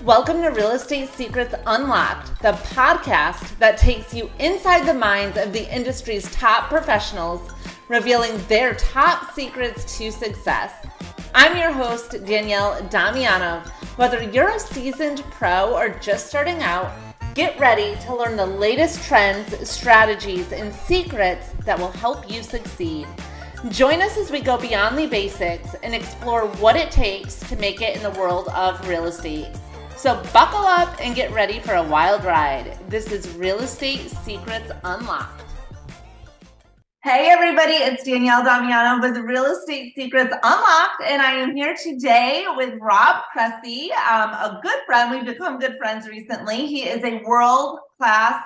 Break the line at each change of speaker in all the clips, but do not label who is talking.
Welcome to Real Estate Secrets Unlocked, the podcast that takes you inside the minds of the industry's top professionals, revealing their top secrets to success. I'm your host, Danielle Damianov. Whether you're a seasoned pro or just starting out, get ready to learn the latest trends, strategies, and secrets that will help you succeed. Join us as we go beyond the basics and explore what it takes to make it in the world of real estate. So buckle up and get ready for a wild ride. This is Real Estate Secrets Unlocked. Hey everybody, it's Danielle Damianov with Real Estate Secrets Unlocked, and I am here today with Rob Cressy, a good friend. We've become good friends recently. He is a world-class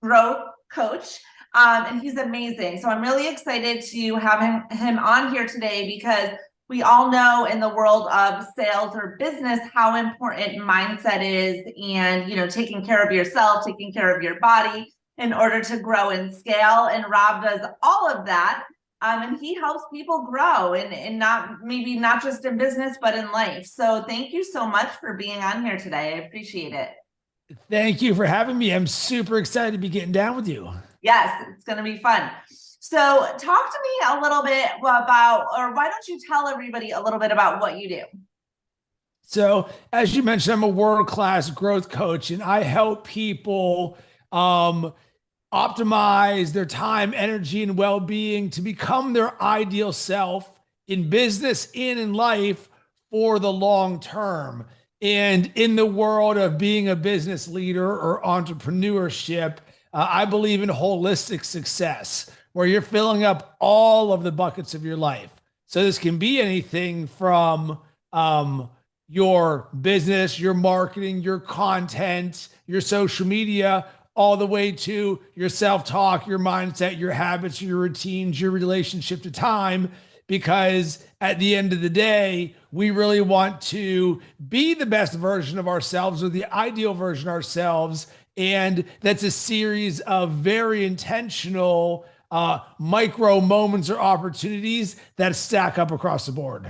growth coach, and he's amazing. So I'm really excited to have him on here today because we all know in the world of sales or business how important mindset is, and taking care of yourself, taking care of your body in order to grow and scale. And Rob does all of that, and he helps people grow and not just in business but in life. So thank you so much for being on here today. I appreciate it.
Thank you for having me. I'm super excited to be getting down with you.
Yes, it's going to be fun. So talk to me a little bit about, or why don't you tell everybody a little bit about what you do?
So as you mentioned, I'm a world-class growth coach, and I help people optimize their time, energy, and well-being to become their ideal self in business and in life for the long term. And in the world of being a business leader or entrepreneurship, I believe in holistic success, where you're filling up all of the buckets of your life. So this can be anything from your business, your marketing, your content, your social media, all the way to your self-talk, your mindset, your habits, your routines, your relationship to time. Because at the end of the day, we really want to be the best version of ourselves, or the ideal version of ourselves. And that's a series of very intentional micro moments or opportunities that stack up across the board.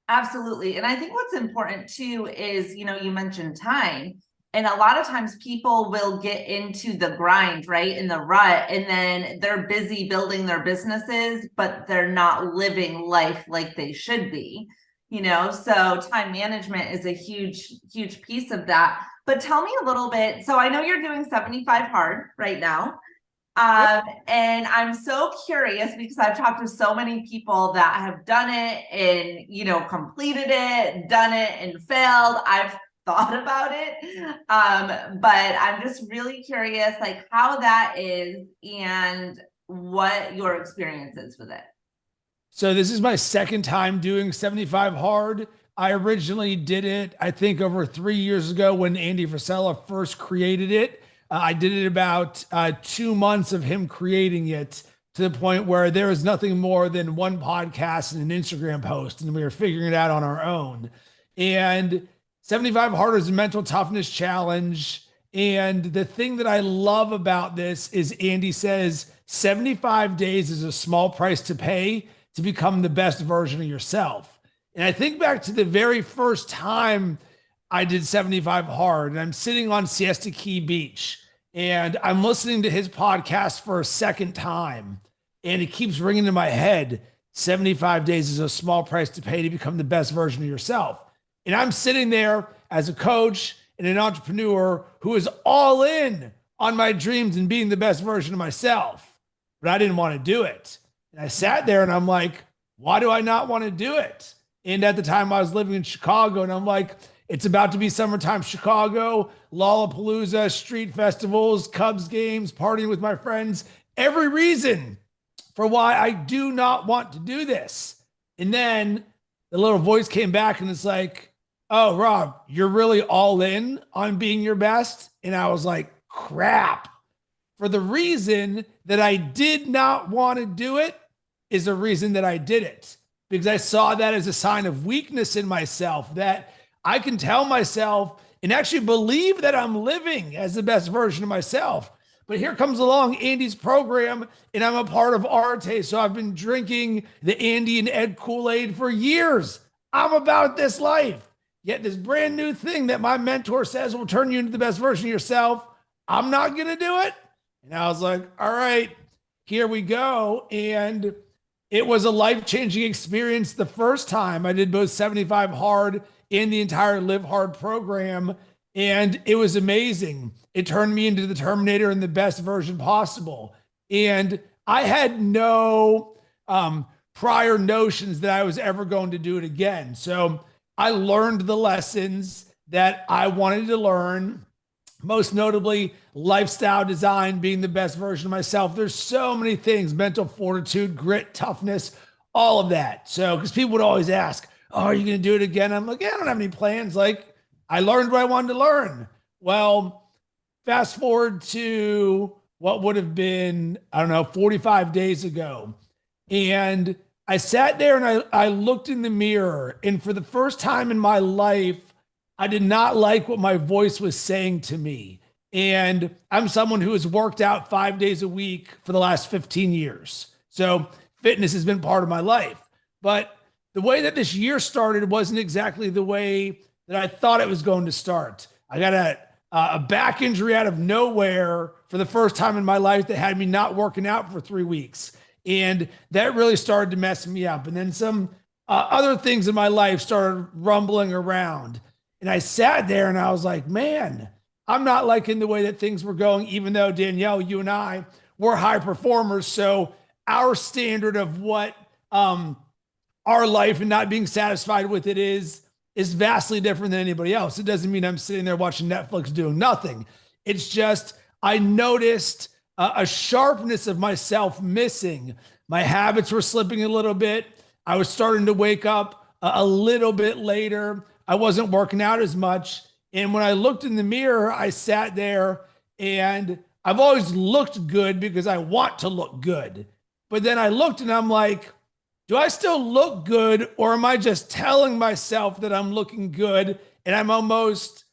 Absolutely. And I think what's important too is, you mentioned time. And a lot of times people will get into the grind, right? In the rut, and then they're busy building their businesses, but they're not living life like they should be, so time management is a huge, huge piece of that. But tell me a little bit. So I know you're doing 75 hard right now. And I'm so curious because I've talked to so many people that have done it and, completed it, done it and failed. I've thought about it. But I'm just really curious, like how that is and what your experience is with it.
So this is my second time doing 75 hard. I originally did it, I think, over 3 years ago when Andy Frisella first created it. I did it about 2 months of him creating it, to the point where there was nothing more than one podcast and an Instagram post, and we were figuring it out on our own. And 75 Hard is a mental toughness challenge. And the thing that I love about this is Andy says 75 days is a small price to pay to become the best version of yourself. And I think back to the very first time I did 75 hard, and I'm sitting on Siesta Key Beach, and I'm listening to his podcast for a second time, and it keeps ringing in my head. 75 days is a small price to pay to become the best version of yourself. And I'm sitting there as a coach and an entrepreneur who is all in on my dreams and being the best version of myself, but I didn't want to do it. And I sat there and I'm like, why do I not want to do it? And at the time I was living in Chicago, and I'm like, it's about to be summertime Chicago, Lollapalooza, street festivals, Cubs games, partying with my friends, every reason for why I do not want to do this. And then the little voice came back and it's like, oh, Rob, you're really all in on being your best. And I was like, crap. For the reason that I did not want to do it is the reason that I did it. Because I saw that as a sign of weakness in myself, that I can tell myself and actually believe that I'm living as the best version of myself. But here comes along Andy's program, and I'm a part of Arte. So I've been drinking the Andy and Ed Kool-Aid for years. I'm about this life. Yet this brand new thing that my mentor says will turn you into the best version of yourself, I'm not going to do it. And I was like, all right, here we go. And it was a life-changing experience the first time I did both 75 Hard and the entire Live Hard program. And it was amazing. It turned me into the Terminator in the best version possible. And I had no prior notions that I was ever going to do it again. So I learned the lessons that I wanted to learn, most notably lifestyle design, being the best version of myself. There's so many things, mental fortitude, grit, toughness, all of that. So, because people would always ask, oh, are you going to do it again? I'm like, yeah, I don't have any plans. Like, I learned what I wanted to learn. Well, fast forward to what would have been, I don't know, 45 days ago. And I sat there and I looked in the mirror, and for the first time in my life, I did not like what my voice was saying to me. And I'm someone who has worked out 5 days a week for the last 15 years. So fitness has been part of my life. But the way that this year started wasn't exactly the way that I thought it was going to start. I got a back injury out of nowhere for the first time in my life that had me not working out for 3 weeks. And that really started to mess me up. And then some other things in my life started rumbling around. And I sat there and I was like, man, I'm not liking the way that things were going, even though Danielle, you and I were high performers. So our standard of what our life and not being satisfied with it is vastly different than anybody else. It doesn't mean I'm sitting there watching Netflix doing nothing. It's just, I noticed a sharpness of myself missing. My habits were slipping a little bit. I was starting to wake up a little bit later. I wasn't working out as much. And when I looked in the mirror, I sat there, and I've always looked good because I want to look good. But then I looked and I'm like, do I still look good, or am I just telling myself that I'm looking good and I'm almost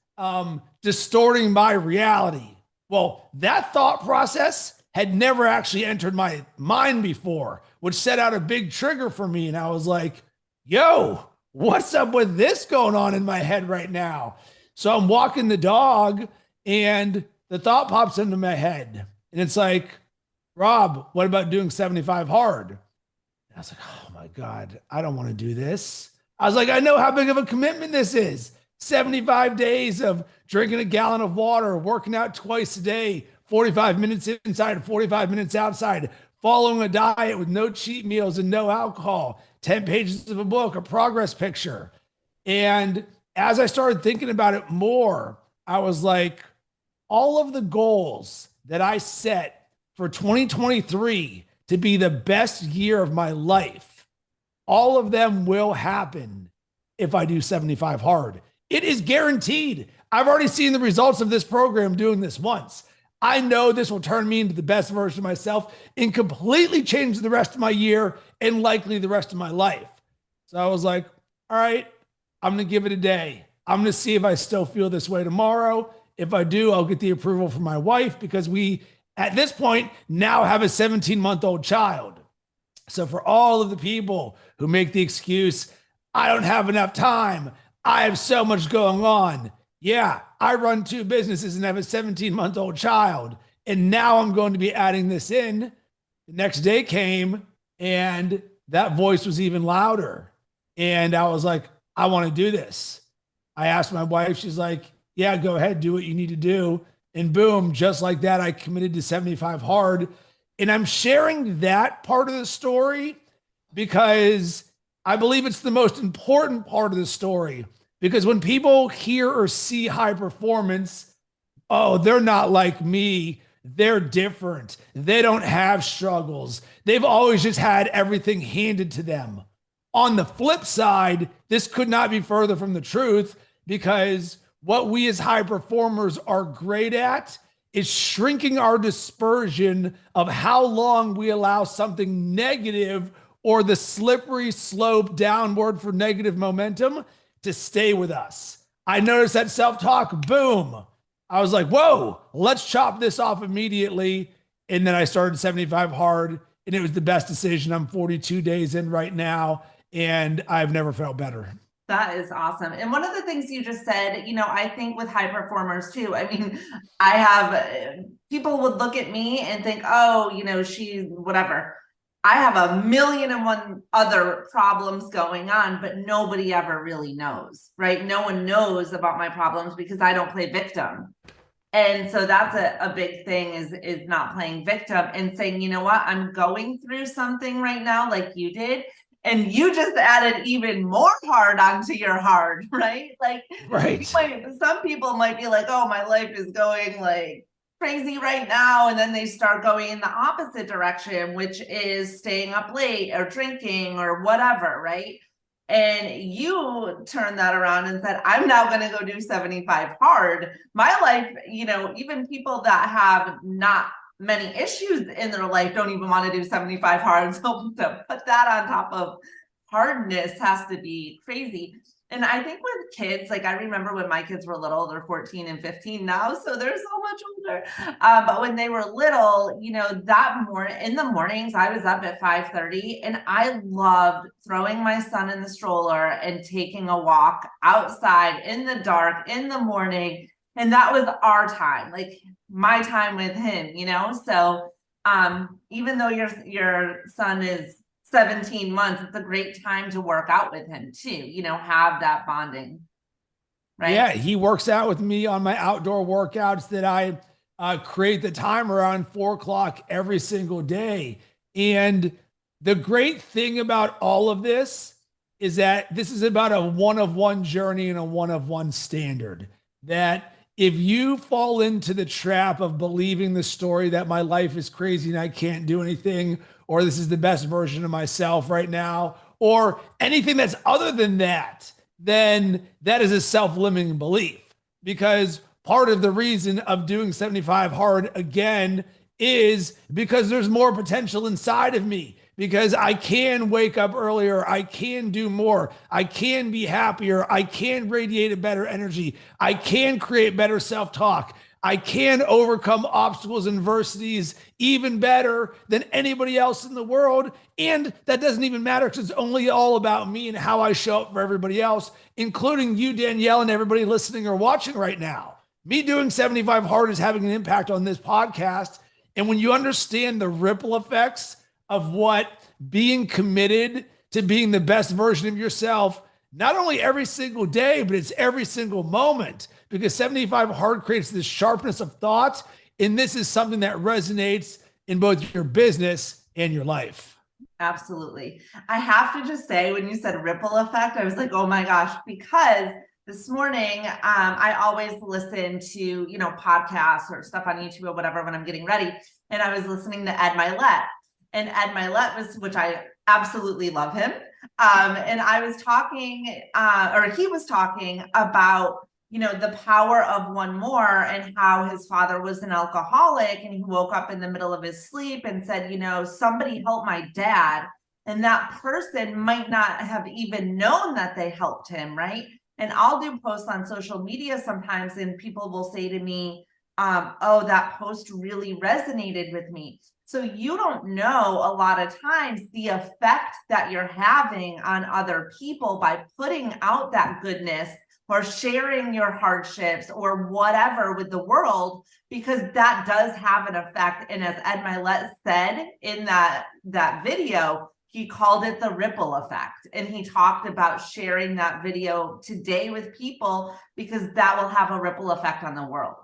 distorting my reality? Well, that thought process had never actually entered my mind before, which set out a big trigger for me. And I was like, yo, what's up with this going on in my head right now? So I'm walking the dog and the thought pops into my head. And it's like, Rob, what about doing 75 hard? And I was like, oh my God, I don't want to do this. I was like, I know how big of a commitment this is. 75 days of drinking a gallon of water, working out twice a day, 45 minutes inside, 45 minutes outside, following a diet with no cheat meals and no alcohol, 10 pages of a book, a progress picture. And as I started thinking about it more, I was like, all of the goals that I set for 2023 to be the best year of my life, all of them will happen if I do 75 hard. It is guaranteed. I've already seen the results of this program doing this once. I know this will turn me into the best version of myself and completely change the rest of my year and likely the rest of my life. So I was like, all right, I'm going to give it a day. I'm going to see if I still feel this way tomorrow. If I do, I'll get the approval from my wife, because we, at this point, now have a 17-month-old child. So for all of the people who make the excuse, I don't have enough time, I have so much going on. Yeah, I run 2 businesses and have a 17-month-old child. And now I'm going to be adding this in. The next day came and that voice was even louder. And I was like, I want to do this. I asked my wife, she's like, yeah, go ahead, do what you need to do. And boom, just like that, I committed to 75 hard. And I'm sharing that part of the story because I believe it's the most important part of the story. Because when people hear or see high performance, oh, they're not like me. They're different. They don't have struggles. They've always just had everything handed to them. On the flip side, this could not be further from the truth, because what we as high performers are great at is shrinking our dispersion of how long we allow something negative or the slippery slope downward for negative momentum to stay with us. I noticed that self-talk, boom. I was like, whoa, let's chop this off immediately. And then I started 75 hard, and it was the best decision. I'm 42 days in right now, and I've never felt better.
That is awesome. And one of the things you just said, I think with high performers too, I mean, I have people would look at me and think, oh, she, whatever. I have a million and one other problems going on, but nobody ever really knows, right? No one knows about my problems because I don't play victim. And so that's a big thing is not playing victim and saying, you know what, I'm going through something right now like you did. And you just added even more hard onto your hard, right? Like,
Right.
some people might be like, oh, my life is going like crazy right now. And then they start going in the opposite direction, which is staying up late or drinking or whatever, right? And you turned that around and said, I'm now going to go do 75 hard. My life, even people that have not many issues in their life don't even want to do 75 hard. So to put that on top of hardness has to be crazy. And I think with kids, like I remember when my kids were little, they're 14 and 15 now, so they're so much older. But when they were little, that in the mornings, I was up at 5:30 and I loved throwing my son in the stroller and taking a walk outside in the dark in the morning. And that was our time, like my time with him, So even though your son is 17 months, it's a great time to work out with him too, have that bonding, right?
Yeah, he works out with me on my outdoor workouts that I create the time around 4 o'clock every single day. And the great thing about all of this is that this is about a one-of-one journey and a one-of-one standard. That if you fall into the trap of believing the story that my life is crazy and I can't do anything, or this is the best version of myself right now, or anything that's other than that, then that is a self-limiting belief. Because part of the reason of doing 75 hard again is because there's more potential inside of me. Because I can wake up earlier, I can do more, I can be happier, I can radiate a better energy, I can create better self-talk, I can overcome obstacles and adversities even better than anybody else in the world. And that doesn't even matter because it's only all about me and how I show up for everybody else, including you, Danielle, and everybody listening or watching right now. Me doing 75 hard is having an impact on this podcast. And when you understand the ripple effects of what being committed to being the best version of yourself, not only every single day, but it's every single moment, because 75 hard creates this sharpness of thought. And this is something that resonates in both your business and your life.
Absolutely. I have to just say, when you said ripple effect, I was like, oh my gosh, because this morning, I always listen to, podcasts or stuff on YouTube or whatever when I'm getting ready. And I was listening to Ed Milet. And Ed Milet which I absolutely love him. And I was talking, or he was talking about, the power of one more and how his father was an alcoholic and he woke up in the middle of his sleep and said, somebody help my dad. And that person might not have even known that they helped him, right? And I'll do posts on social media sometimes and people will say to me, oh, that post really resonated with me. So you don't know a lot of times the effect that you're having on other people by putting out that goodness or sharing your hardships or whatever with the world, because that does have an effect. And as Ed Milet said in that video, he called it the ripple effect. And he talked about sharing that video today with people because that will have a ripple effect on the world.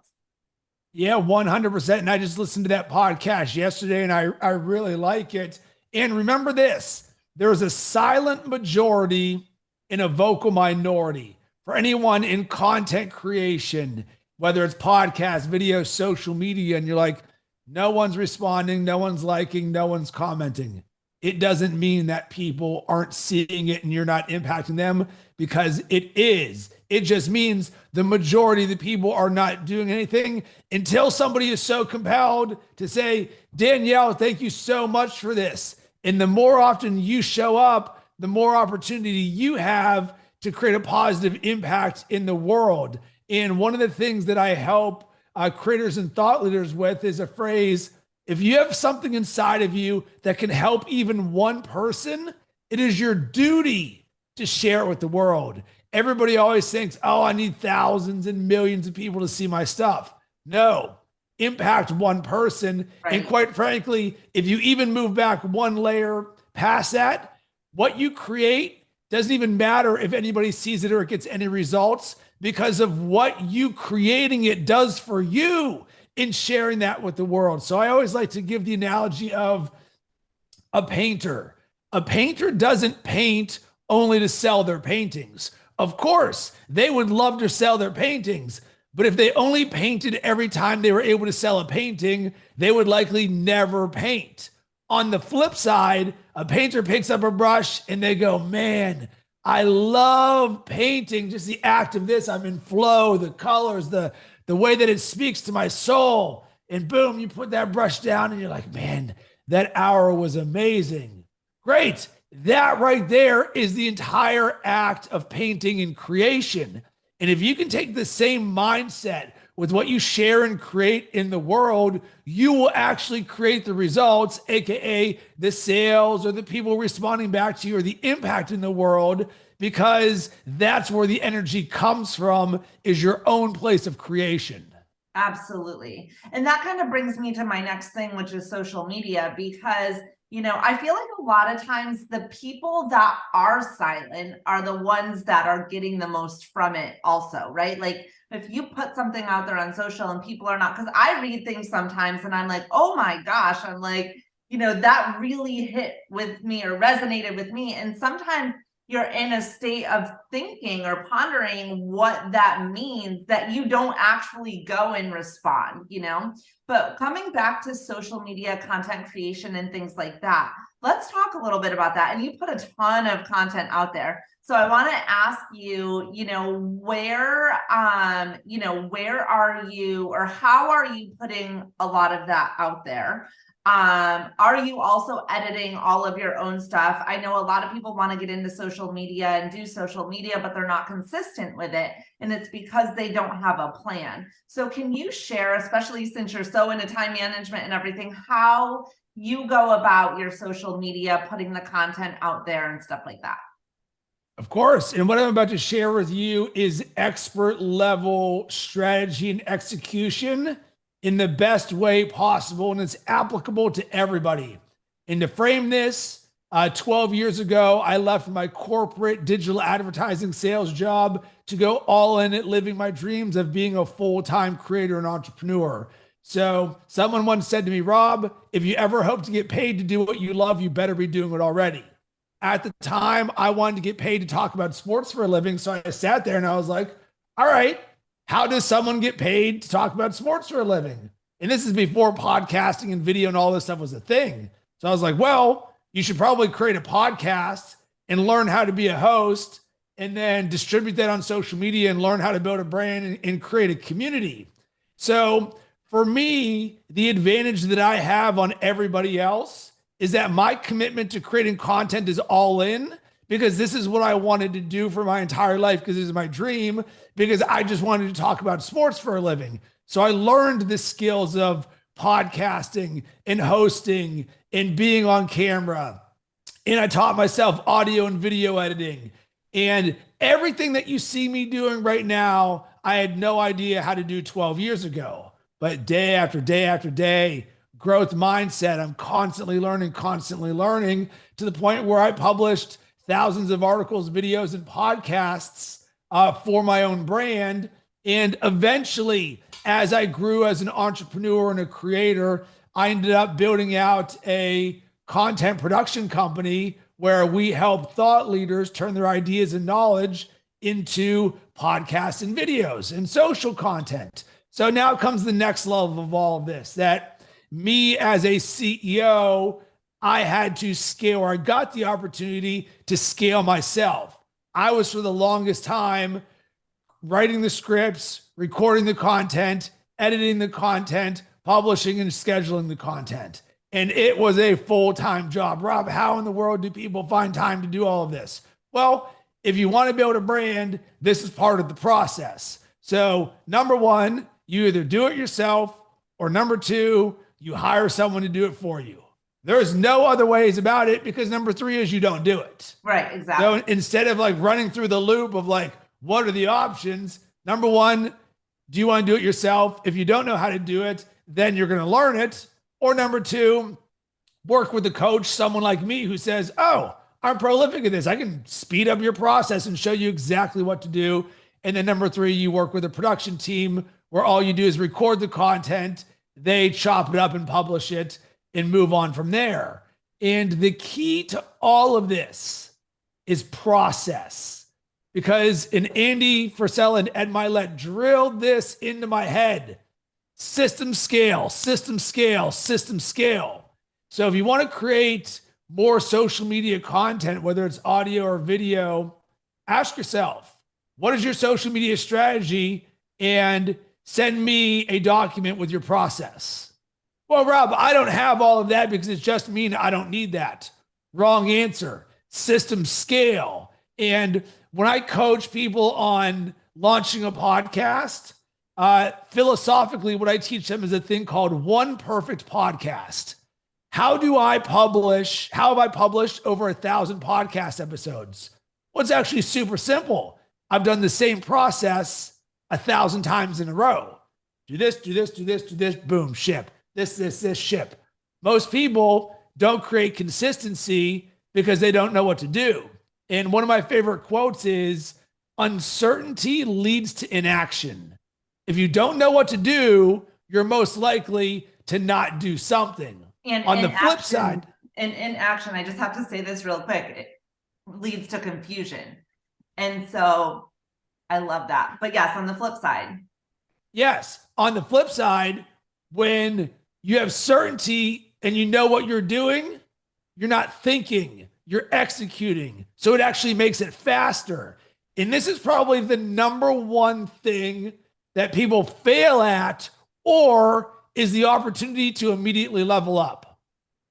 Yeah, 100%. And I just listened to that podcast yesterday and I really like it. And remember this, there's a silent majority and a vocal minority. For anyone in content creation, whether it's podcast, video, social media, and you're like, no one's responding, no one's liking, no one's commenting. It doesn't mean that people aren't seeing it and you're not impacting them, because it is. It just means the majority of the people are not doing anything until somebody is so compelled to say, Danielle, thank you so much for this. And the more often you show up, the more opportunity you have to create a positive impact in the world. And one of the things that I help creators and thought leaders with is a phrase: if you have something inside of you that can help even one person, it is your duty to share it with the world. Everybody always thinks, oh, I need thousands and millions of people to see my stuff. No, impact one person.
Right.
And quite frankly, if you even move back one layer past that, what you create doesn't even matter if anybody sees it or it gets any results, because of what you creating it does for you in sharing that with the world. So I always like to give the analogy of a painter. A painter doesn't paint only to sell their paintings. Of course, they would love to sell their paintings, but if they only painted every time they were able to sell a painting, they would likely never paint. On the flip side, a painter picks up a brush and they go, man, I love painting, just the act of this. I'm in flow, the colors, the way that it speaks to my soul. And boom, you put that brush down and you're like, man, that hour was amazing. Great. That right there is the entire act of painting and creation. And if you can take the same mindset with what you share and create in the world, you will actually create the results, AKA the sales or the people responding back to you or the impact in the world, because that's where the energy comes from, is your own place of creation.
Absolutely. And that kind of brings me to my next thing, which is social media, because I feel like a lot of times the people that are silent are the ones that are getting the most from it also, right? Like if you put something out there on social and people are not, because I read things sometimes and I'm like, oh my gosh, I'm like, that really hit with me or resonated with me. And sometimes you're in a state of thinking or pondering what that means that you don't actually go and respond, But coming back to social media content creation and things like that, let's talk a little bit about that. And you put a ton of content out there. So I want to ask you, where are you, or how are you putting a lot of that out there? Are you also editing all of your own stuff? I know a lot of people want to get into social media and do social media, but they're not consistent with it. And it's because they don't have a plan. So can you share, especially since you're so into time management and everything, how you go about your social media, putting the content out there and stuff like that?
Of course. And what I'm about to share with you is expert level strategy and execution in the best way possible. And it's applicable to everybody. And to frame this, 12 years ago, I left my corporate digital advertising sales job to go all in at living my dreams of being a full-time creator and entrepreneur. So someone once said to me, Rob, if you ever hope to get paid to do what you love, you better be doing it already. At the time, I wanted to get paid to talk about sports for a living. So I sat there and I was like, all right, how does someone get paid to talk about sports for a living? And this is before podcasting and video and all this stuff was a thing. So I was like, well, you should probably create a podcast and learn how to be a host and then distribute that on social media and learn how to build a brand and create a community. So for me, the advantage that I have on everybody else is that my commitment to creating content is all in, because this is what I wanted to do for my entire life, because this is my dream, because I just wanted to talk about sports for a living. So I learned the skills of podcasting and hosting and being on camera. And I taught myself audio and video editing. And everything that you see me doing right now, I had no idea how to do 12 years ago. But day after day after day, growth mindset, I'm constantly learning to the point where I published thousands of articles, videos, and podcasts for my own brand. And eventually, as I grew as an entrepreneur and a creator, I ended up building out a content production company where we help thought leaders turn their ideas and knowledge into podcasts and videos and social content. So now comes the next level of all of this, that me as a CEO, I had to scale, or I got the opportunity to scale myself. I was for the longest time writing the scripts, recording the content, editing the content, publishing and scheduling the content. And it was a full-time job. Rob, how in the world do people find time to do all of this? Well, if you want to build a brand, this is part of the process. So number one, you either do it yourself, or number two, you hire someone to do it for you. There's no other ways about it, because number 3 is you don't do it.
Right, exactly.
So instead of like running through the loop of like, what are the options? Number 1, do you want to do it yourself? If you don't know how to do it, then you're going to learn it. Or number 2, work with a coach, someone like me who says, oh, I'm prolific at this. I can speed up your process and show you exactly what to do. And then number 3, you work with a production team where all you do is record the content, they chop it up and publish it and move on from there. And the key to all of this is process, because Andy Frisella and Ed Milet drilled this into my head. System scale, system scale, system scale. So if you want to create more social media content, whether it's audio or video, ask yourself, what is your social media strategy? And send me a document with your process. Well, Rob, I don't have all of that because it's just me and I don't need that. Wrong answer. System scale. And when I coach people on launching a podcast, philosophically, what I teach them is a thing called one perfect podcast. How have I published over 1,000 podcast episodes? Well, it's actually super simple. I've done the same process 1,000 times in a row. Do this, do this, do this, do this, boom, ship. This, ship. Most people don't create consistency because they don't know what to do. And one of my favorite quotes is, uncertainty leads to inaction. If you don't know what to do, you're most likely to not do something.
And
on the flip side,
in action, I just have to say this real quick, it leads to confusion. And so I love that. But yes, on the flip side.
Yes. On the flip side, when you have certainty and you know what you're doing, you're not thinking, you're executing. So it actually makes it faster. And this is probably the number one thing that people fail at, or is the opportunity to immediately level up.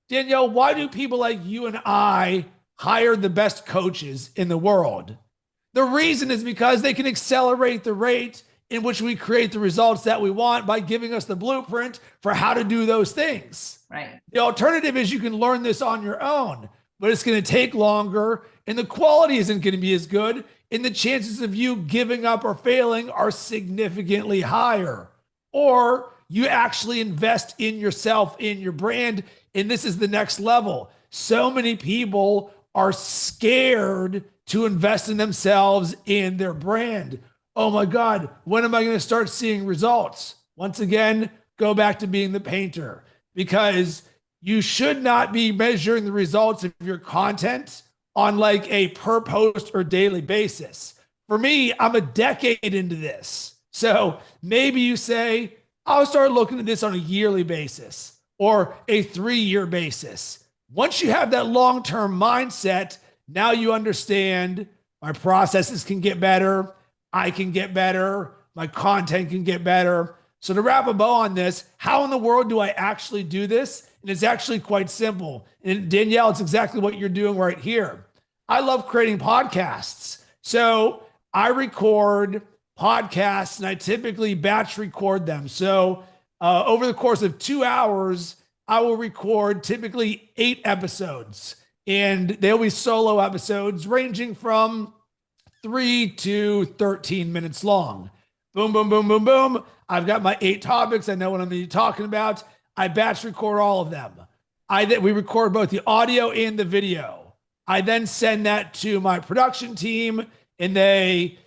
Danielle, why do people like you and I hire the best coaches in the world? The reason is because they can accelerate the rate in which we create the results that we want by giving us the blueprint for how to do those things.
Right.
The alternative is you can learn this on your own, but it's going to take longer and the quality isn't going to be as good. And the chances of you giving up or failing are significantly higher. Or you actually invest in yourself, in your brand. And this is the next level. So many people are scared to invest in themselves, in their brand. Oh my God, when am I going to start seeing results? Once again, go back to being the painter, because you should not be measuring the results of your content on like a per post or daily basis. For me, I'm a decade into this. So maybe you say, I'll start looking at this on a yearly basis or a 3-year basis. Once you have that long-term mindset, now you understand my processes can get better. I can get better. My content can get better. So to wrap a bow on this, how in the world do I actually do this? And it's actually quite simple. And Danielle, it's exactly what you're doing right here. I love creating podcasts. So I record podcasts and I typically batch record them. So over the course of 2 hours, I will record typically 8 episodes, and they'll be solo episodes ranging from 3 to 13 minutes long. Boom, boom, boom, boom, boom. I've got my 8 topics. I know what I'm going to be talking about. I batch record all of them. We record both the audio and the video. I then send that to my production team, and they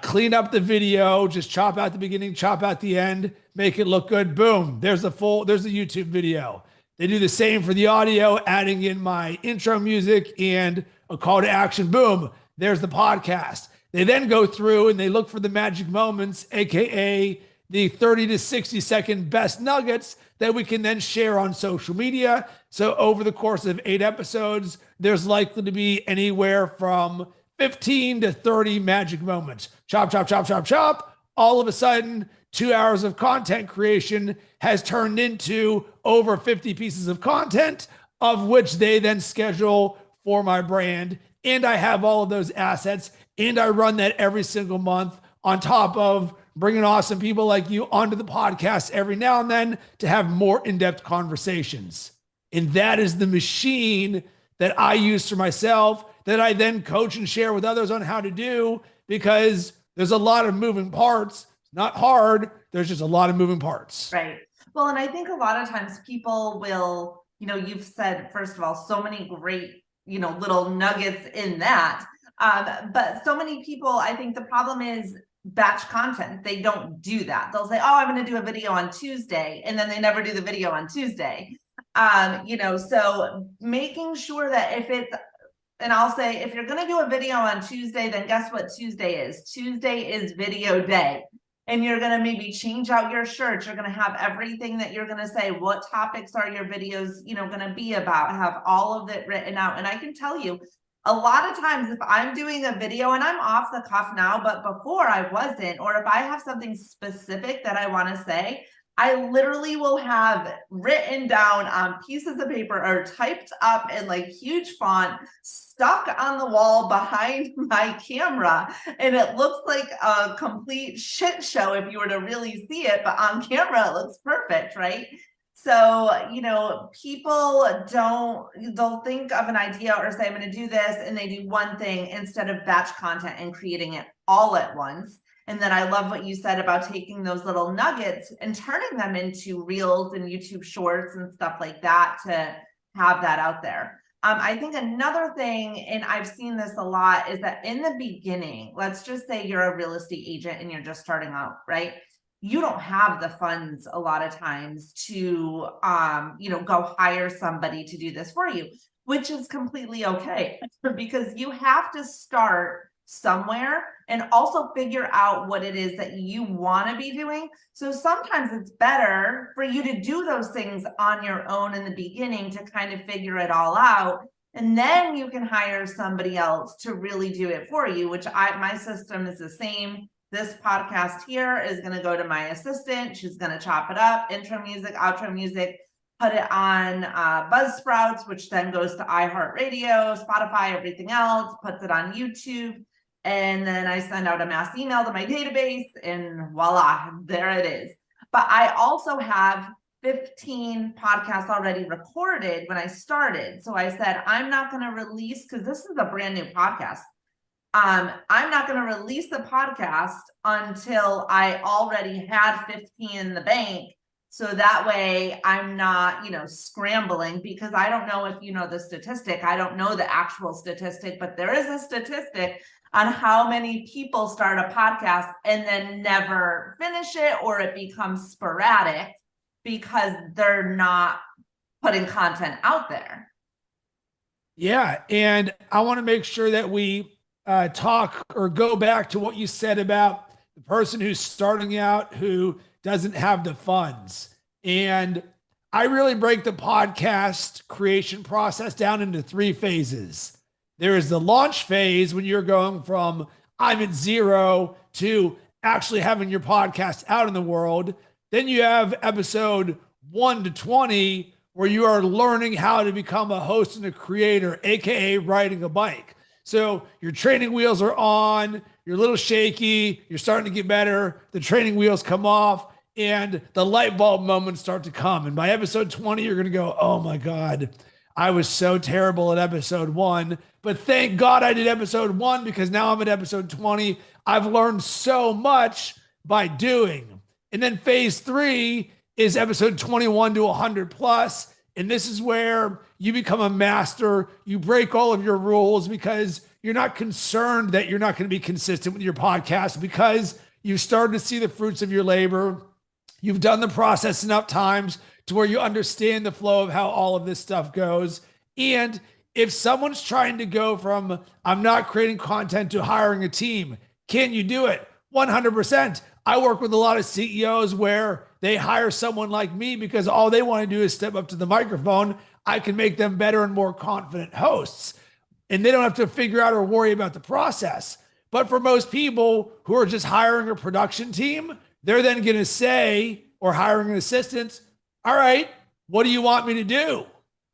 clean up the video, just chop out the beginning, chop out the end, make it look good. Boom. There's the YouTube video. They do the same for the audio, adding in my intro music and a call to action. Boom. There's the podcast. They then go through and they look for the magic moments, AKA the 30 to 60 second best nuggets that we can then share on social media. So over the course of 8 episodes, there's likely to be anywhere from 15 to 30 magic moments. Chop, chop, chop, chop, chop. All of a sudden, 2 hours of content creation has turned into over 50 pieces of content, of which they then schedule for my brand. And I have all of those assets, and I run that every single month, on top of bringing awesome people like you onto the podcast every now and then to have more in-depth conversations. And that is the machine that I use for myself that I then coach and share with others on how to do, because there's a lot of moving parts. It's not hard. There's just a lot of moving parts.
Right. Well, and I think a lot of times people will, you've said, first of all, so many great, little nuggets in that. But so many people, I think the problem is batch content. They don't do that. They'll say, oh, I'm going to do a video on Tuesday, and then they never do the video on Tuesday. So making sure that and I'll say, if you're going to do a video on Tuesday, then guess what Tuesday is? Tuesday is video day. And you're going to maybe change out your shirts. You're going to have everything that you're going to say. What topics are your videos, going to be about? Have all of it written out. And I can tell you, a lot of times if I'm doing a video, and I'm off the cuff now, but before I wasn't, or if I have something specific that I want to say, I literally will have written down on pieces of paper or typed up in like huge font, stuck on the wall behind my camera. And it looks like a complete shit show if you were to really see it, but on camera, it looks perfect, right? So, people they'll think of an idea or say, I'm going to do this, and they do one thing instead of batch content and creating it all at once. And then I love what you said about taking those little nuggets and turning them into reels and YouTube shorts and stuff like that to have that out there. I think another thing, and I've seen this a lot, is that in the beginning, let's just say you're a real estate agent and you're just starting out, right? You don't have the funds a lot of times to, go hire somebody to do this for you, which is completely okay, because you have to start somewhere and also figure out what it is that you want to be doing. So sometimes it's better for you to do those things on your own in the beginning to kind of figure it all out. And then you can hire somebody else to really do it for you, which my system is the same. This podcast here is going to go to my assistant. She's going to chop it up, intro music, outro music, put it on Buzzsprouts, which then goes to iHeartRadio, Spotify, everything else, puts it on YouTube. And then I send out a mass email to my database, and voila, there it is. But I also have 15 podcasts already recorded when I started. So I said, I'm not going to release, because this is a brand new podcast. I'm not going to release the podcast until I already had 15 in the bank. So that way I'm not, scrambling, because I don't know if you know the statistic. I don't know the actual statistic, but there is a statistic on how many people start a podcast and then never finish it, or it becomes sporadic because they're not putting content out there.
Yeah. And I want to make sure that we talk or go back to what you said about the person who's starting out who doesn't have the funds. And I really break the podcast creation process down into 3 phases. There is the launch phase, when you're going from I'm at 0 to actually having your podcast out in the world. Then you have episode 1 to 20, where you are learning how to become a host and a creator, AKA riding a bike. So your training wheels are on, you're a little shaky, you're starting to get better, the training wheels come off, and the light bulb moments start to come. And by episode 20, you're going to go, oh my God, I was so terrible at episode 1, but thank God I did episode 1, because now I'm at episode 20. I've learned so much by doing. And then phase 3 is episode 21 to 100 plus. And this is where you become a master. You break all of your rules, because you're not concerned that you're not going to be consistent with your podcast, because you've started to see the fruits of your labor. You've done the process enough times to where you understand the flow of how all of this stuff goes. And if someone's trying to go from I'm not creating content to hiring a team, can you do it? 100%. I work with a lot of CEOs where they hire someone like me because all they want to do is step up to the microphone. I can make them better and more confident hosts, and they don't have to figure out or worry about the process. But for most people who are just hiring a production team, they're then going to say, or hiring an assistant, all right, what do you want me to do?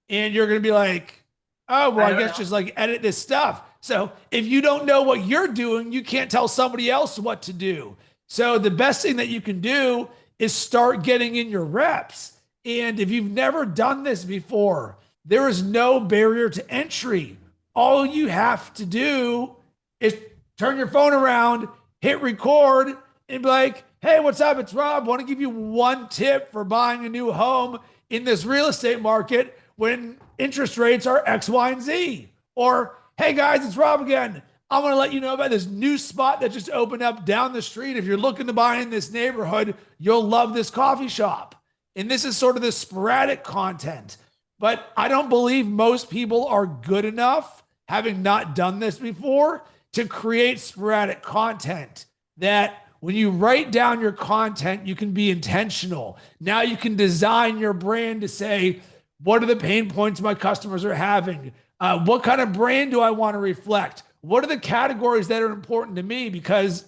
And you're going to be like, oh, well, I guess just like edit this stuff. So if you don't know what you're doing, you can't tell somebody else what to do. So the best thing that you can do is start getting in your reps. And if you've never done this before, there is no barrier to entry. All you have to do is turn your phone around, hit record, and be like, hey, what's up? It's Rob. Want to give you one tip for buying a new home in this real estate market when interest rates are X, Y, and Z. Or, hey guys, it's Rob again. I want to let you know about this new spot that just opened up down the street. If you're looking to buy in this neighborhood, you'll love this coffee shop. And this is sort of the sporadic content. But I don't believe most people are good enough, having not done this before, to create sporadic content that when you write down your content, you can be intentional. Now you can design your brand to say, what are the pain points my customers are having? What kind of brand do I want to reflect? What are the categories that are important to me? Because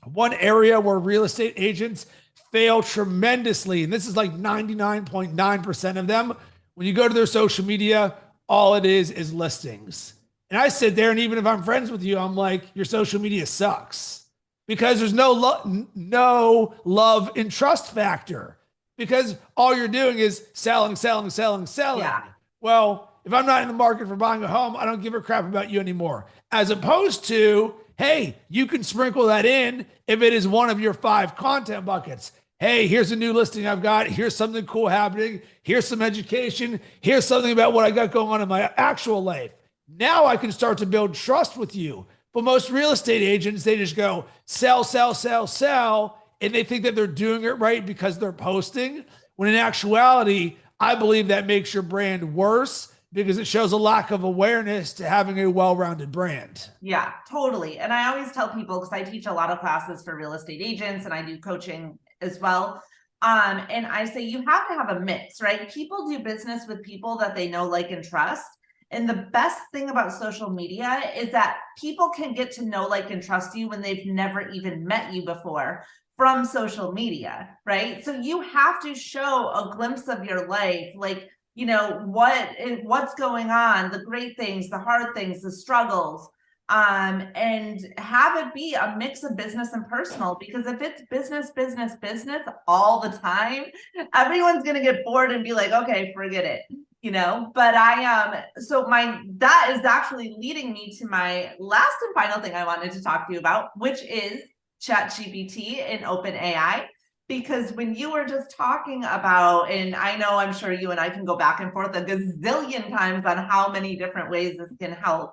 one area where real estate agents fail tremendously, and this is like 99.9% of them, when you go to their social media, all it is listings. And I sit there, and even if I'm friends with you, I'm like, your social media sucks. Because there's no love and trust factor. Because all you're doing is selling.
Yeah.
Well, if I'm not in the market for buying a home, I don't give a crap about you anymore. As opposed to, hey, you can sprinkle that in if it is one of your 5 content buckets. Hey, here's a new listing I've got. Here's something cool happening. Here's some education. Here's something about what I got going on in my actual life. Now I can start to build trust with you. But most real estate agents, they just go sell, and they think that they're doing it right because they're posting. When in actuality, I believe that makes your brand worse because it shows a lack of awareness to having a well-rounded brand.
Yeah, totally. And I always tell people, because I teach a lot of classes for real estate agents and I do coaching as well. And I say you have to have a mix, right? People do business with people that they know, like, and trust. And the best thing about social media is that people can get to know, like, and trust you when they've never even met you before from social media, right? So you have to show a glimpse of your life, like, you know, what's going on, the great things, the hard things, the struggles, and have it be a mix of business and personal. Because if it's business all the time, everyone's going to get bored and be like, okay, forget it. You know, but that is actually leading me to my last and final thing I wanted to talk to you about, which is ChatGPT and OpenAI. Because when you were just talking about, and I know I'm sure you and I can go back and forth a gazillion times on how many different ways this can help.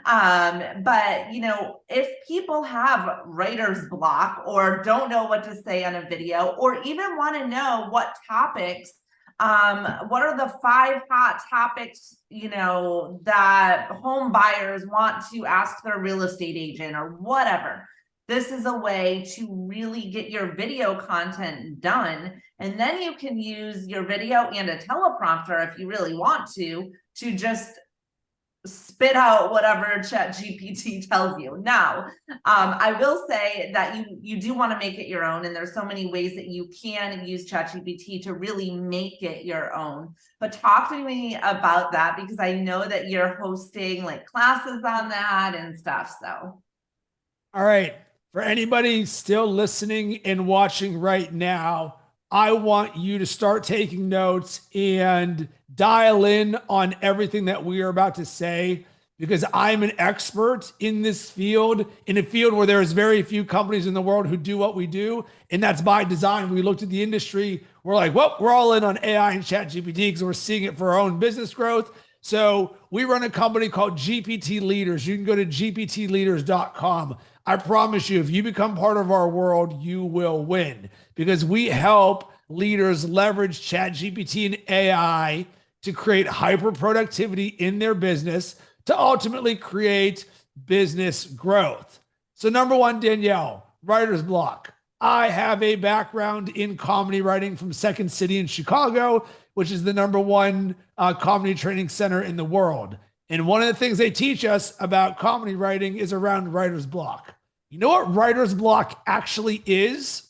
But you know, if people have writer's block or don't know what to say on a video, or even want to know what topics, what are the 5 hot topics, you know, that home buyers want to ask their real estate agent or whatever. This is a way to really get your video content done. And then you can use your video and a teleprompter if you really want to just spit out whatever ChatGPT tells you. Now, I will say that you do want to make it your own, and there's so many ways that you can use ChatGPT to really make it your own. But talk to me about that, because I know that you're hosting like classes on that and stuff. So,
all right, for anybody still listening and watching right now, I want you to start taking notes and dial in on everything that we are about to say, because I'm an expert in this field, in a field where there's very few companies in the world who do what we do. And that's by design. We looked at the industry. We're like, well, we're all in on AI and ChatGPT because we're seeing it for our own business growth. So we run a company called GPT Leaders. You can go to gptleaders.com. I promise you, if you become part of our world, you will win, because we help leaders leverage ChatGPT and AI to create hyper productivity in their business to ultimately create business growth. So number 1, Danielle, writer's block. I have a background in comedy writing from Second City in Chicago, which is the number 1 comedy training center in the world. And one of the things they teach us about comedy writing is around writer's block. You know what writer's block actually is?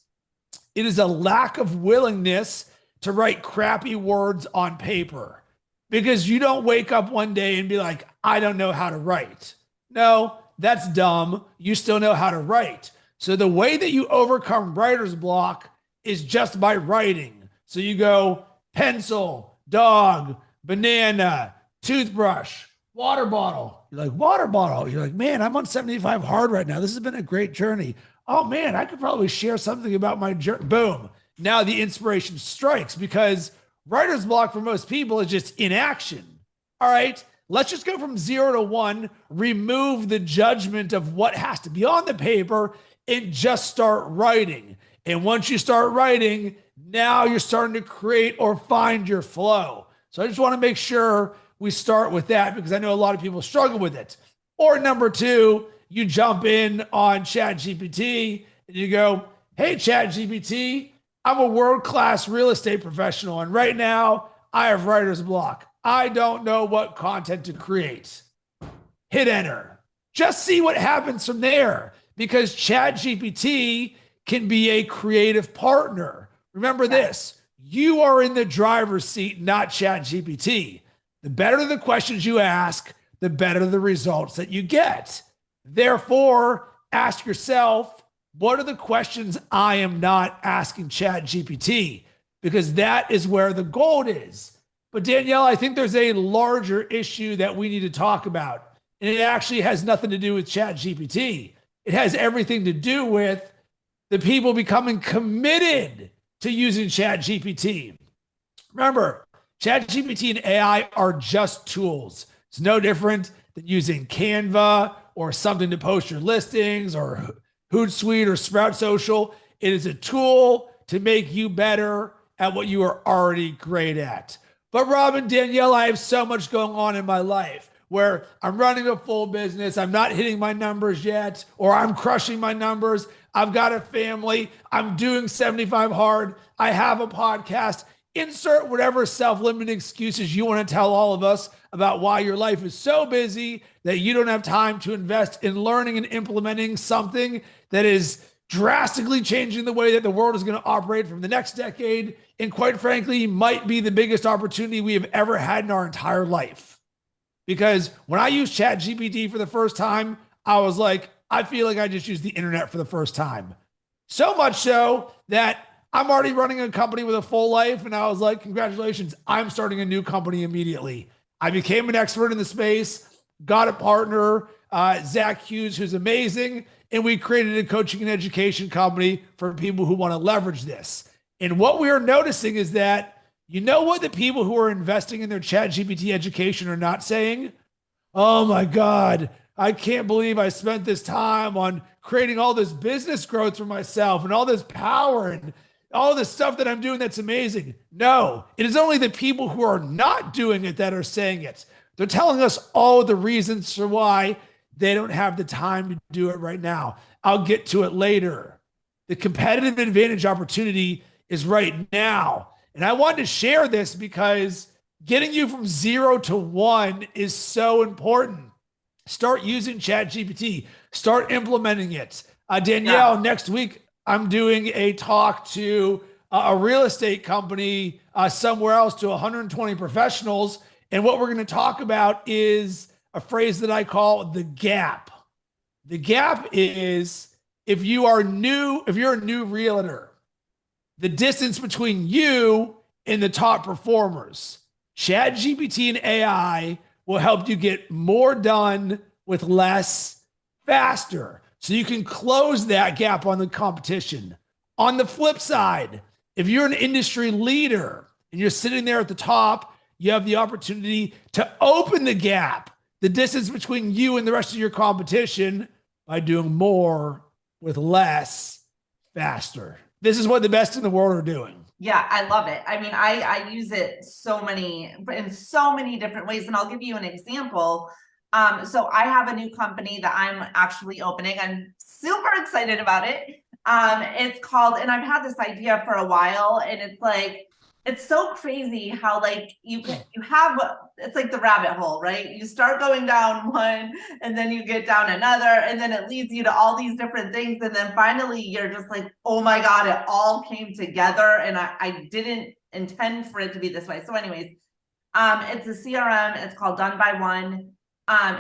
It is a lack of willingness to write crappy words on paper, because you don't wake up one day and be like, I don't know how to write. No, that's dumb. You still know how to write. So the way that you overcome writer's block is just by writing. So you go, pencil, dog, banana, toothbrush, water bottle. You're like, water bottle. You're like, man, I'm on 75 hard right now. This has been a great journey. Oh man, I could probably share something about my journey. Boom. Now the inspiration strikes because writer's block for most people is just inaction. All right, let's just go from 0 to 1, remove the judgment of what has to be on the paper, and just start writing. And once you start writing, now you're starting to create or find your flow. So I just want to make sure we start with that because I know a lot of people struggle with it. Or number 2, you jump in on ChatGPT and you go, hey, ChatGPT, I'm a world-class real estate professional. And right now I have writer's block. I don't know what content to create. Hit enter. Just see what happens from there because ChatGPT can be a creative partner. Remember this, you are in the driver's seat, not ChatGPT. The better the questions you ask, the better the results that you get. Therefore, ask yourself, what are the questions I am not asking ChatGPT? Because that is where the gold is. But Danielle, I think there's a larger issue that we need to talk about. And it actually has nothing to do with ChatGPT. It has everything to do with the people becoming committed to using ChatGPT. Remember, ChatGPT and AI are just tools. It's no different than using Canva or something to post your listings or Hootsuite or Sprout Social. It is a tool to make you better at what you are already great at. But Rob and Danielle, I have so much going on in my life where I'm running a full business. I'm not hitting my numbers yet, or I'm crushing my numbers. I've got a family. I'm doing 75 hard. I have a podcast. Insert whatever self-limiting excuses you want to tell all of us about why your life is so busy that you don't have time to invest in learning and implementing something that is drastically changing the way that the world is going to operate from the next decade. And quite frankly, might be the biggest opportunity we have ever had in our entire life. Because when I used ChatGPT for the first time, I was like, I feel like I just used the internet for the first time. So much so that I'm already running a company with a full life. And I was like, congratulations, I'm starting a new company immediately. I became an expert in the space, got a partner, Zach Hughes, who's amazing. And we created a coaching and education company for people who want to leverage this. And what we are noticing is that, you know what the people who are investing in their ChatGPT education are not saying? Oh my God, I can't believe I spent this time on creating all this business growth for myself and all this power and all this stuff that I'm doing that's amazing. No, it is only the people who are not doing it that are saying it. They're telling us all the reasons for why they don't have the time to do it right now. I'll get to it later. The competitive advantage opportunity is right now. And I wanted to share this because getting you from 0 to 1 is so important. Start using ChatGPT. Start implementing it. Danielle, next week, I'm doing a talk to a real estate company somewhere else to 120 professionals. And what we're going to talk about is a phrase that I call the gap. The gap is if you're a new realtor, the distance between you and the top performers. ChatGPT and AI will help you get more done with less, faster. So you can close that gap on the competition. On the flip side, if you're an industry leader and you're sitting there at the top, you have the opportunity to open the gap, the distance between you and the rest of your competition, by doing more with less, faster. This is what the best in the world are doing.
Yeah, I love it. I mean, I use it in so many different ways. And I'll give you an example. So I have a new company that I'm actually opening. I'm super excited about it. It's called, and I've had this idea for a while, and it's like, it's so crazy how like it's like the rabbit hole, right? You start going down one and then you get down another, and then it leads you to all these different things. And then finally you're just like, oh my God, it all came together. And I didn't intend for it to be this way. So anyways, it's a CRM. It's called Done by One.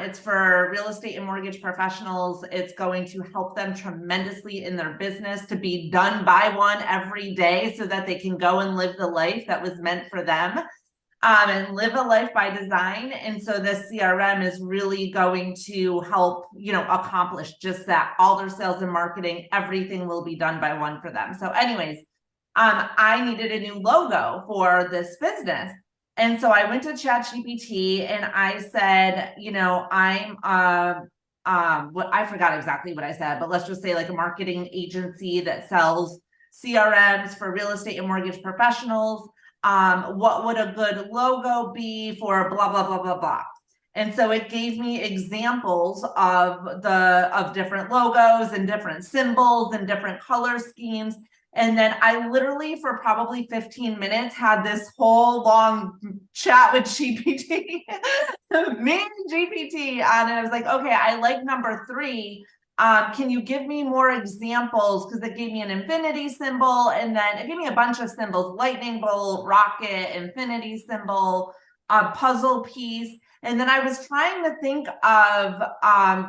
It's for real estate and mortgage professionals. It's going to help them tremendously in their business to be done by one every day so that they can go and live the life that was meant for them, and live a life by design. And so this CRM is really going to help, accomplish just that. All their sales and marketing, everything will be done by one for them. So anyways, I needed a new logo for this business. And so I went to ChatGPT and I said, I forgot exactly what I said, but let's just say like a marketing agency that sells CRMs for real estate and mortgage professionals. What would a good logo be for blah, blah, blah, blah, blah. And so it gave me examples of different logos and different symbols and different color schemes. And then I literally, for probably 15 minutes, had this whole long chat with GPT, me and GPT, and I was like, okay, I like number 3. Can you give me more examples? Because it gave me an infinity symbol, and then it gave me a bunch of symbols: lightning bolt, rocket, infinity symbol, a puzzle piece. And then I was trying to think of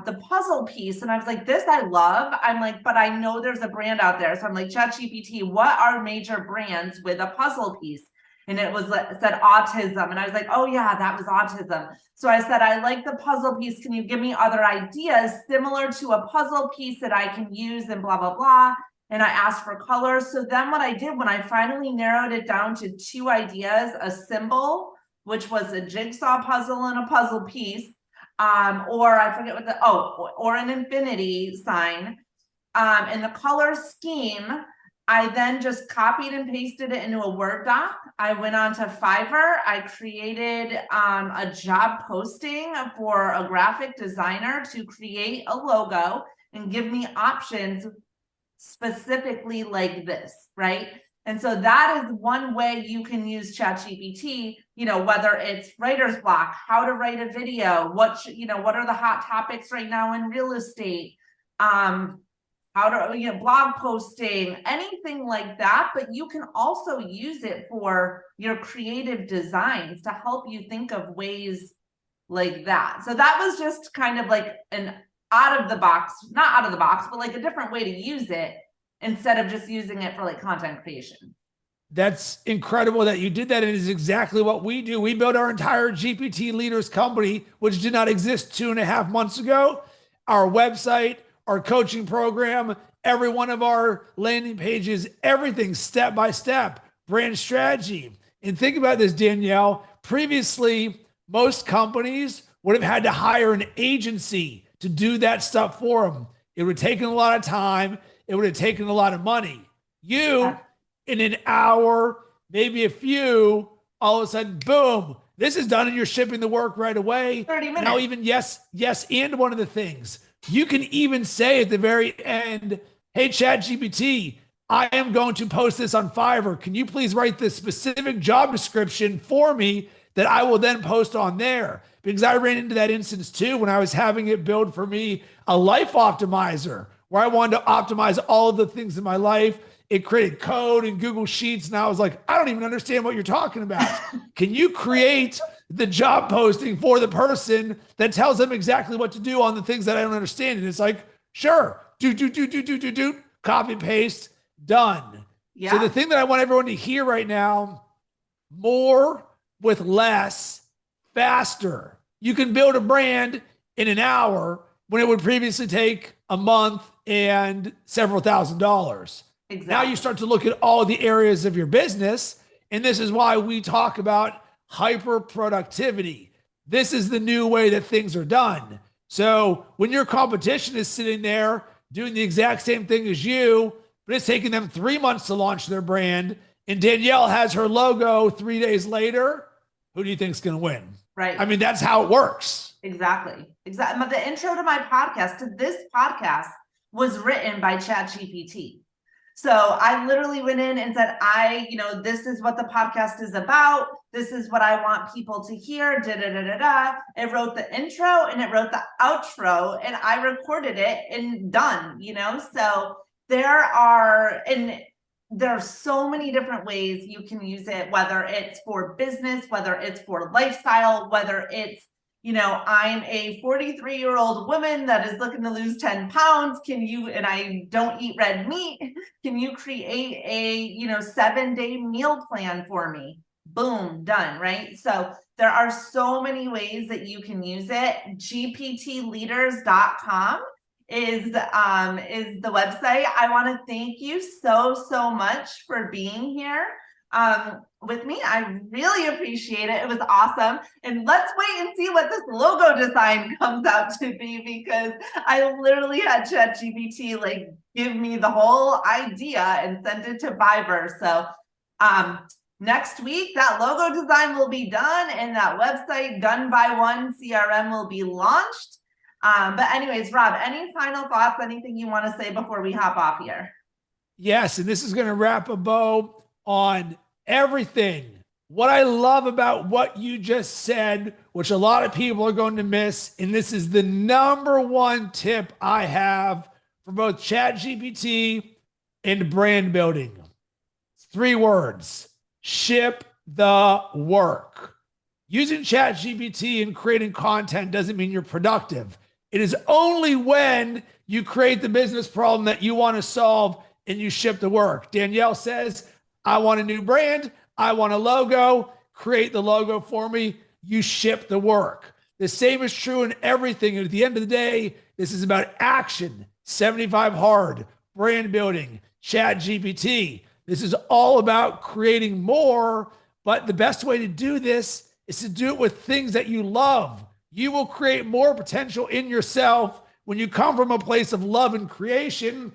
the puzzle piece, and I was like, this I love. I'm like, but I know there's a brand out there. So I'm like, ChatGPT, what are major brands with a puzzle piece? And it said autism. And I was like, oh yeah, that was autism. So I said, I like the puzzle piece. Can you give me other ideas similar to a puzzle piece that I can use and blah, blah, blah. And I asked for colors. So then what I did when I finally narrowed it down to 2 ideas, a symbol, which was a jigsaw puzzle and a puzzle piece, or I forget or an infinity sign, and the color scheme, I then just copied and pasted it into a Word doc. I went on to Fiverr. I created a job posting for a graphic designer to create a logo and give me options specifically like this, right? And so that is one way you can use ChatGPT, whether it's writer's block, how to write a video, what are the hot topics right now in real estate, how to, blog posting, anything like that. But you can also use it for your creative designs to help you think of ways like that. So that was just kind of like an not out of the box, but like a different way to use it, instead of just using it for like content creation.
That's incredible that you did that. It is exactly what we do. We built our entire GPT Leaders company, which did not exist 2.5 months ago. Our website, our coaching program, every one of our landing pages, everything step by step, brand strategy. And think about this, Danielle. Previously, most companies would have had to hire an agency to do that stuff for them. It would have taken a lot of time. It would have taken a lot of money. You, in an hour, maybe a few, all of a sudden, boom, this is done and you're shipping the work right away.
30 minutes.
Now even yes, and one of the things, you can even say at the very end, hey, ChatGPT, I am going to post this on Fiverr. Can you please write the specific job description for me that I will then post on there? Because I ran into that instance too when I was having it build for me a life optimizer, where I wanted to optimize all of the things in my life. It created code in Google Sheets. And I was like, I don't even understand what you're talking about. Can you create the job posting for the person that tells them exactly what to do on the things that I don't understand? And it's like, sure, do, copy, paste, done. Yeah. So the thing that I want everyone to hear right now, more with less, faster. You can build a brand in an hour when it would previously take a month and several $1,000s. Exactly. Now you start to look at all the areas of your business, and this is why we talk about hyper productivity. This is the new way that things are done. So when your competition is sitting there doing the exact same thing as you, but it's taking them 3 months to launch their brand, and Danielle has her logo 3 days later, who do you think is going to win?
Right.
I mean, that's how it works.
Exactly. But the intro to my podcast, to this podcast, was written by ChatGPT. So I literally went in and said, this is what the podcast is about. This is what I want people to hear. It wrote the intro and it wrote the outro, and I recorded it and done, So there are so many different ways you can use it, whether it's for business, whether it's for lifestyle, whether it's, I'm a 43-year-old woman that is looking to lose 10 pounds. And I don't eat red meat. Can you create a, 7-day meal plan for me? Boom, done, right? So there are so many ways that you can use it. gptleaders.com is the website. I want to thank you so much for being here with me. I really appreciate it. It was awesome. And let's wait and see what this logo design comes out to be, because I literally had ChatGPT give me the whole idea and send it to Fiverr. So next week, that logo design will be done and that website Done by One CRM will be launched. But anyways, Rob, any final thoughts, anything you want to say before we hop off here?
Yes, and this is going to wrap a bow on everything. What I love about what you just said, which a lot of people are going to miss, and this is the number one tip I have for both ChatGPT and brand building. 3 words: ship the work. Using ChatGPT and creating content doesn't mean you're productive. It is only when you create the business problem that you want to solve and you ship the work. Danielle says, I want a new brand. I want a logo. Create the logo for me. You ship the work. The same is true in everything. And at the end of the day, this is about action. 75 hard, brand building, ChatGPT. This is all about creating more. But the best way to do this is to do it with things that you love. You will create more potential in yourself when you come from a place of love and creation,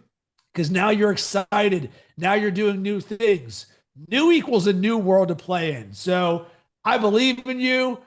because now you're excited. Now you're doing new things. New equals a new world to play in. So I believe in you.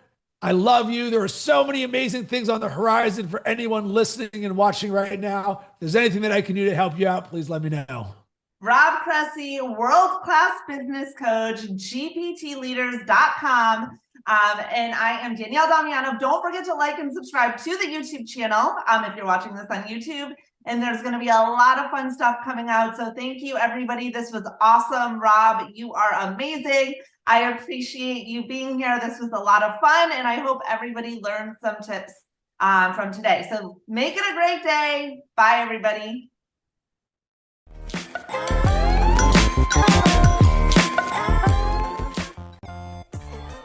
I love you. There are so many amazing things on the horizon for anyone listening and watching right now. If there's anything that I can do to help you out, please let me know.
Rob Cressy, world-class business coach, gptleaders.com. And I am Danielle Damianov. Don't forget to like and subscribe to the YouTube channel if you're watching this on YouTube. And there's going to be a lot of fun stuff coming out. So thank you, everybody. This was awesome. Rob, you are amazing. I appreciate you being here. This was a lot of fun. And I hope everybody learned some tips from today. So make it a great day. Bye, everybody.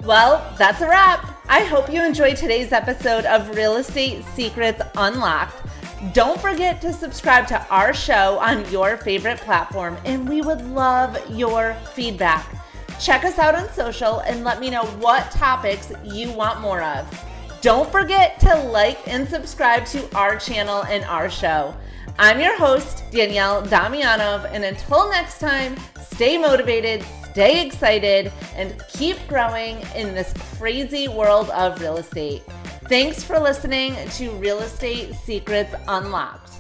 Well, that's a wrap. I hope you enjoyed today's episode of Real Estate Secrets Unlocked. Don't forget to subscribe to our show on your favorite platform, and we would love your feedback. Check us out on social and let me know what topics you want more of. Don't forget to like and subscribe to our channel and our show. I'm your host, Danielle Damianov, and until next time, stay motivated, stay excited, and keep growing in this crazy world of real estate. Thanks for listening to Real Estate Secrets Unlocked.